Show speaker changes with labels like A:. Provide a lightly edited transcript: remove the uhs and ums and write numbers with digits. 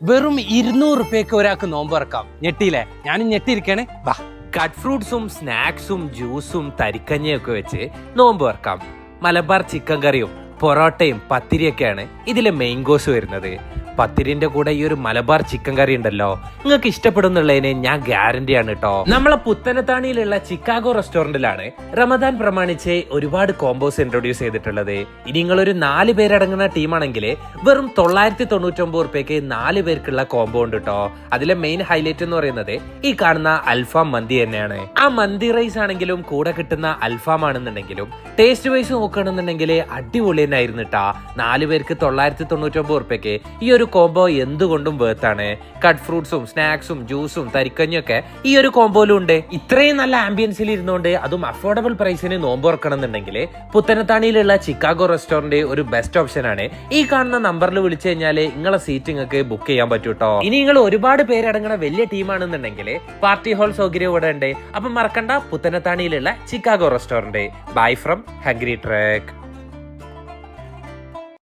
A: വെറും 200 റുപ്യക്ക് ഒരാൾക്ക് നോമ്പ് തുറക്കാം. ഞെട്ടിയില്ലേ? ഞാനും ഞെട്ടിയിരിക്കണേ. വാ,
B: കട്ട് ഫ്രൂട്ട്സും സ്നാക്സും ജ്യൂസും തരിക്കഞ്ഞയൊക്കെ വെച്ച് നോമ്പ് തുറക്കാം. മലബാർ ചിക്കൻ കറിയും പൊറോട്ടയും പത്തിരിയൊക്കെയാണ് ഇതിലെ മെയിൻ കോഴ്സ് വരുന്നത്. പത്തിരിന്റെ കൂടെ ഈ ഒരു മലബാർ ചിക്കൻ കറി ഉണ്ടല്ലോ, നിങ്ങൾക്ക് ഇഷ്ടപ്പെടുന്നുള്ളതിന് ഞാൻ ഗ്യാരണ്ടിയാണ് കേട്ടോ. നമ്മളെ പുത്തനത്താണിയിലുള്ള ചിക്കാഗോ റെസ്റ്റോറന്റിലാണ് റമദാൻ പ്രമാണിച്ച് ഒരുപാട് കോംബോസ് ഇൻട്രൊഡ്യൂസ് ചെയ്തിട്ടുള്ളത്. ഇനി നിങ്ങളൊരു 4 പേരടങ്ങുന്ന ടീമാണെങ്കിൽ വെറും 999 റുപ്യക്ക് 4 പേർക്കുള്ള കോംബോ ഉണ്ട് കേട്ടോ. അതിലെ മെയിൻ ഹൈലൈറ്റ് എന്ന് പറയുന്നത് ഈ കാണുന്ന അൽഫാം മന്തി തന്നെയാണ്. ആ മന്തി റൈസ് ആണെങ്കിലും കൂടെ കിട്ടുന്ന അൽഫാം ആണെന്നുണ്ടെങ്കിലും ടേസ്റ്റ് വൈസ് നോക്കുകയാണെന്നുണ്ടെങ്കിൽ അടിപൊളി തന്നെ ആയിരുന്നു കേട്ടാ. 4 പേർക്ക് 999 റുപ്യക്ക് ഈ ഒരു കോംബോ എന്തുകൊണ്ടും വേർത്താണ്. കട്ട് ഫ്രൂട്ട്സും സ്നാക്സും ജ്യൂസും തരിക്കഞ്ഞൊക്കെ ഈ ഒരു കോംബോയിലും ഉണ്ട്. ഇത്രയും നല്ല ആംബിയൻസിൽ ഇരുന്നുകൊണ്ട് അതും അഫോർഡബിൾ പ്രൈസിന് നോമ്പ് തുറക്കണം എന്നുണ്ടെങ്കിൽ പുത്തനത്താണിയിലുള്ള ചിക്കാഗോ റെസ്റ്റോറന്റ് ഒരു ബെസ്റ്റ് ഓപ്ഷൻ ആണ്. ഈ കാണുന്ന നമ്പറിൽ വിളിച്ചു കഴിഞ്ഞാൽ നിങ്ങളെ സീറ്റ് നിങ്ങൾക്ക് ബുക്ക് ചെയ്യാൻ പറ്റും കേട്ടോ. ഇനി നിങ്ങൾ ഒരുപാട് പേരടങ്ങുന്ന വലിയ ടീമാണെന്നുണ്ടെങ്കിൽ പാർട്ടി ഹാൾ സൗകര്യം ഇവിടെ ഉണ്ട്. അപ്പം മറക്കണ്ട, പുത്തനത്താണിയിലുള്ള Chicago restaurant. By from Hungry truck.